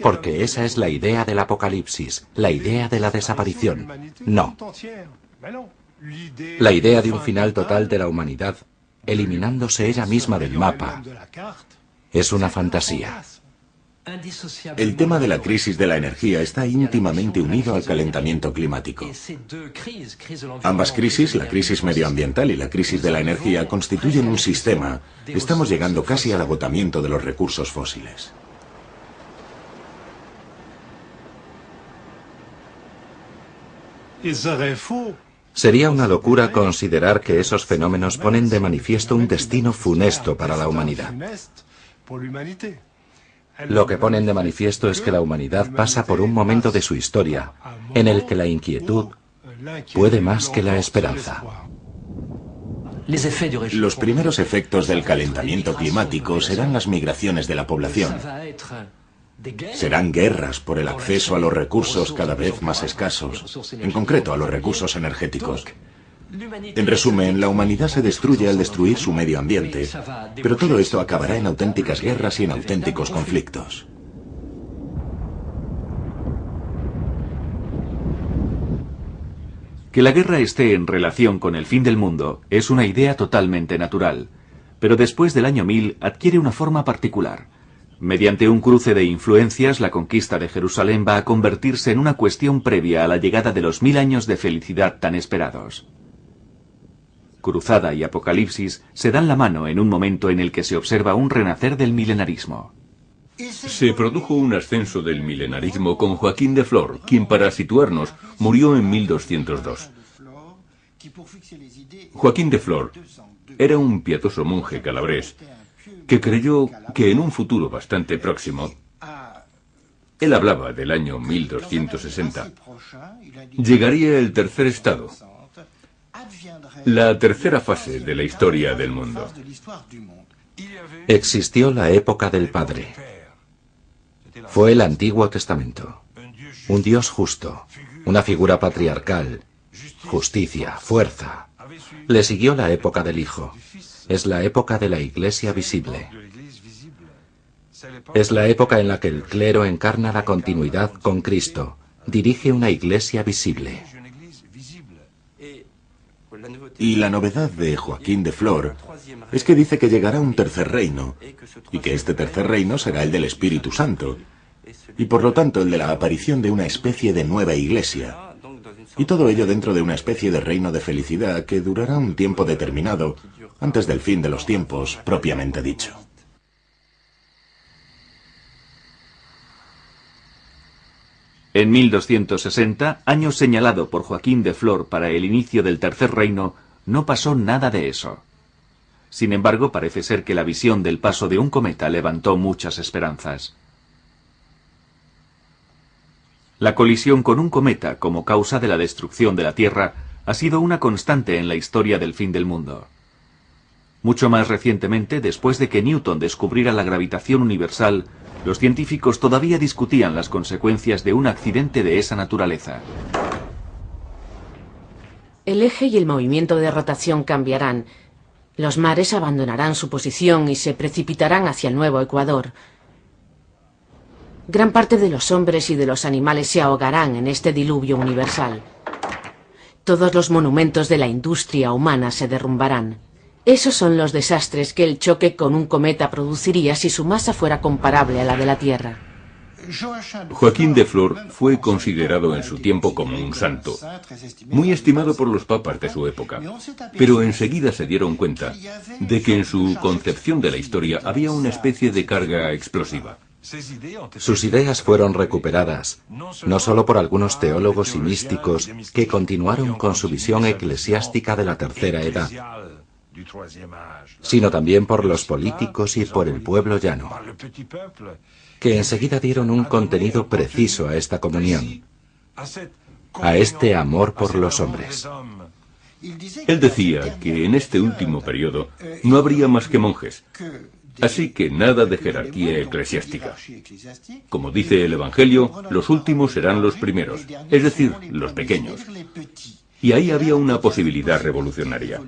Porque esa es la idea del apocalipsis, la idea de la desaparición. No. La idea de un final total de la humanidad, eliminándose ella misma del mapa, es una fantasía. El tema de la crisis de la energía está íntimamente unido al calentamiento climático. Ambas crisis, la crisis medioambiental y la crisis de la energía, constituyen un sistema. Estamos llegando casi al agotamiento de los recursos fósiles. Sería una locura considerar que esos fenómenos ponen de manifiesto un destino funesto para la humanidad. Lo que ponen de manifiesto es que la humanidad pasa por un momento de su historia en el que la inquietud puede más que la esperanza. Los primeros efectos del calentamiento climático serán las migraciones de la población. Serán guerras por el acceso a los recursos cada vez más escasos, en concreto a los recursos energéticos. En resumen, la humanidad se destruye al destruir su medio ambiente, pero todo esto acabará en auténticas guerras y en auténticos conflictos. Que la guerra esté en relación con el fin del mundo es una idea totalmente natural, pero después del año 1000 adquiere una forma particular. Mediante un cruce de influencias, la conquista de Jerusalén va a convertirse en una cuestión previa a la llegada de los 1000 años de felicidad tan esperados. Cruzada y Apocalipsis se dan la mano en un momento en el que se observa un renacer del milenarismo. Se produjo un ascenso del milenarismo con Joaquín de Flor, quien, para situarnos, murió en 1202. Joaquín de Flor era un piadoso monje calabrés que creyó que en un futuro bastante próximo, él hablaba del año 1260, llegaría el tercer estado, la tercera fase de la historia del mundo. Existió la época del Padre. Fue el Antiguo Testamento. Un Dios justo, una figura patriarcal, justicia, fuerza. Le siguió la época del Hijo. Es la época de la Iglesia visible. Es la época en la que el clero encarna la continuidad con Cristo, dirige una Iglesia visible. Y la novedad de Joaquín de Flor es que dice que llegará un tercer reino, y que este tercer reino será el del Espíritu Santo, y por lo tanto el de la aparición de una especie de nueva Iglesia. Y todo ello dentro de una especie de reino de felicidad que durará un tiempo determinado, antes del fin de los tiempos, propiamente dicho. En 1260, año señalado por Joaquín de Flor para el inicio del Tercer Reino, no pasó nada de eso. Sin embargo, parece ser que la visión del paso de un cometa levantó muchas esperanzas. La colisión con un cometa como causa de la destrucción de la Tierra ha sido una constante en la historia del fin del mundo. Mucho más recientemente, después de que Newton descubriera la gravitación universal, los científicos todavía discutían las consecuencias de un accidente de esa naturaleza. El eje y el movimiento de rotación cambiarán. Los mares abandonarán su posición y se precipitarán hacia el nuevo ecuador. Gran parte de los hombres y de los animales se ahogarán en este diluvio universal. Todos los monumentos de la industria humana se derrumbarán. Esos son los desastres que el choque con un cometa produciría si su masa fuera comparable a la de la Tierra. Joaquín de Flor fue considerado en su tiempo como un santo, muy estimado por los papas de su época, pero enseguida se dieron cuenta de que en su concepción de la historia había una especie de carga explosiva. Sus ideas fueron recuperadas, no solo por algunos teólogos y místicos que continuaron con su visión eclesiástica de la Tercera Edad, sino también por los políticos y por el pueblo llano, que enseguida dieron un contenido preciso a esta comunión, a este amor por los hombres. Él decía que en este último periodo no habría más que monjes, así que nada de jerarquía eclesiástica. Como dice el Evangelio, los últimos serán los primeros, es decir, los pequeños. Y ahí había una posibilidad revolucionaria.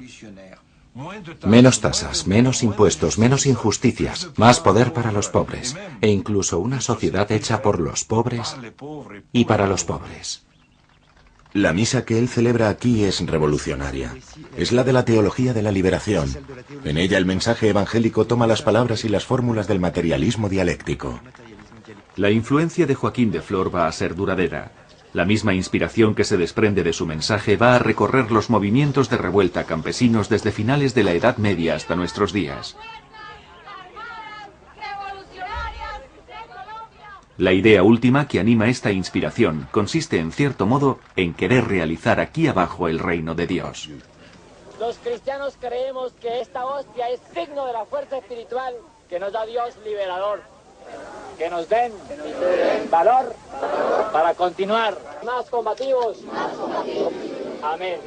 Menos tasas, menos impuestos, menos injusticias, más poder para los pobres, e incluso una sociedad hecha por los pobres y para los pobres. La misa que él celebra aquí es revolucionaria. Es la de la teología de la liberación. En ella el mensaje evangélico toma las palabras y las fórmulas del materialismo dialéctico. La influencia de Joaquín de Flor va a ser duradera. La misma inspiración que se desprende de su mensaje va a recorrer los movimientos de revuelta campesinos desde finales de la Edad Media hasta nuestros días. La idea última que anima esta inspiración consiste, en cierto modo, en querer realizar aquí abajo el reino de Dios. Los cristianos creemos que esta hostia es signo de la fuerza espiritual que nos da Dios liberador. Que nos den valor para continuar más combativos. Amén.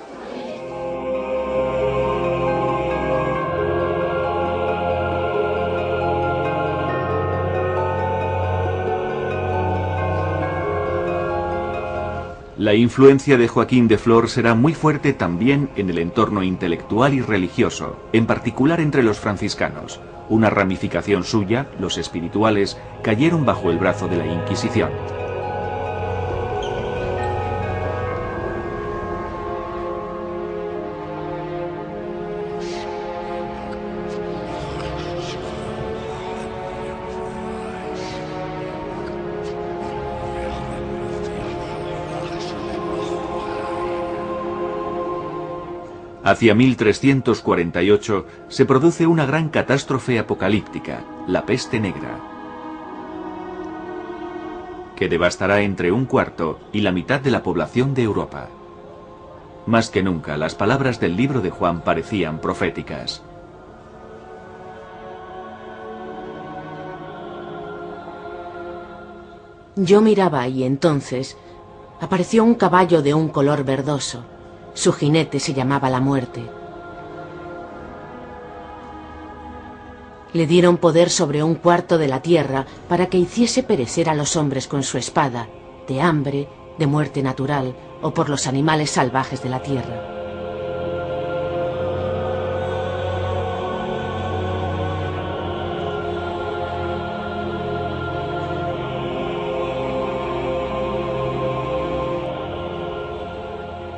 La influencia de Joaquín de Flor será muy fuerte también en el entorno intelectual y religioso, en particular entre los franciscanos. Una ramificación suya, los espirituales, cayeron bajo el brazo de la Inquisición. Hacia 1348 se produce una gran catástrofe apocalíptica, la peste negra, que devastará entre un cuarto y la mitad de la población de Europa. Más que nunca, las palabras del libro de Juan parecían proféticas. Yo miraba y entonces apareció un caballo de un color verdoso. Su jinete se llamaba la Muerte. Le dieron poder sobre un cuarto de la tierra para que hiciese perecer a los hombres con su espada, de hambre, de muerte natural o por los animales salvajes de la tierra.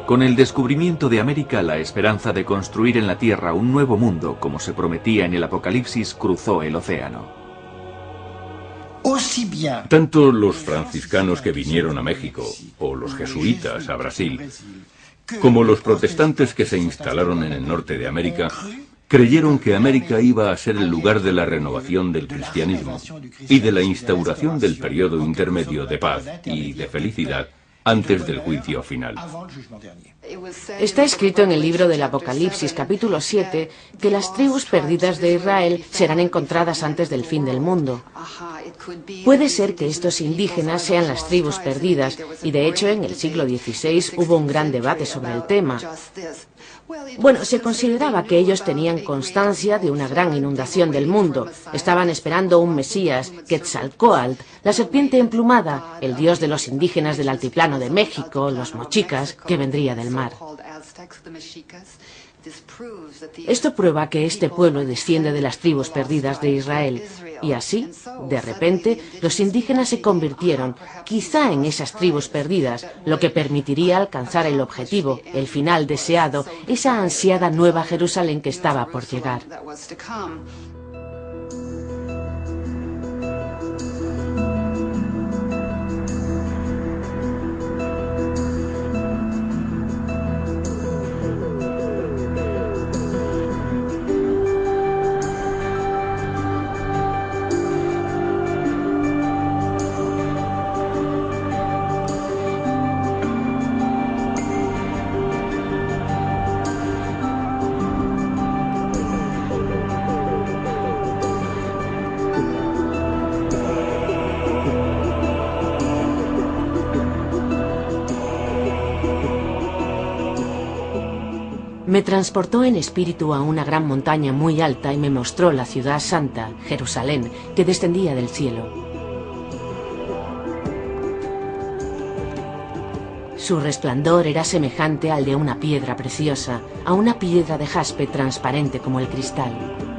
Con el descubrimiento de América, la esperanza de construir en la Tierra un nuevo mundo, como se prometía en el Apocalipsis, cruzó el océano. Tanto los franciscanos que vinieron a México, o los jesuitas a Brasil, como los protestantes que se instalaron en el norte de América, creyeron que América iba a ser el lugar de la renovación del cristianismo y de la instauración del periodo intermedio de paz y de felicidad antes del juicio final. Está escrito en el libro del Apocalipsis, capítulo 7, que las tribus perdidas de Israel serán encontradas antes del fin del mundo. Puede ser que estos indígenas sean las tribus perdidas, y de hecho en el siglo XVI hubo un gran debate sobre el tema. Bueno, se consideraba que ellos tenían constancia de una gran inundación del mundo. Estaban esperando un Mesías, Quetzalcóatl, la serpiente emplumada, el dios de los indígenas del altiplano de México, los mochicas, que vendría del mar. Esto prueba que este pueblo desciende de las tribus perdidas de Israel, y así, de repente, los indígenas se convirtieron, quizá en esas tribus perdidas, lo que permitiría alcanzar el objetivo, el final deseado, esa ansiada nueva Jerusalén que estaba por llegar. Me transportó en espíritu a una gran montaña muy alta y me mostró la ciudad santa, Jerusalén, que descendía del cielo. Su resplandor era semejante al de una piedra preciosa, a una piedra de jaspe transparente como el cristal.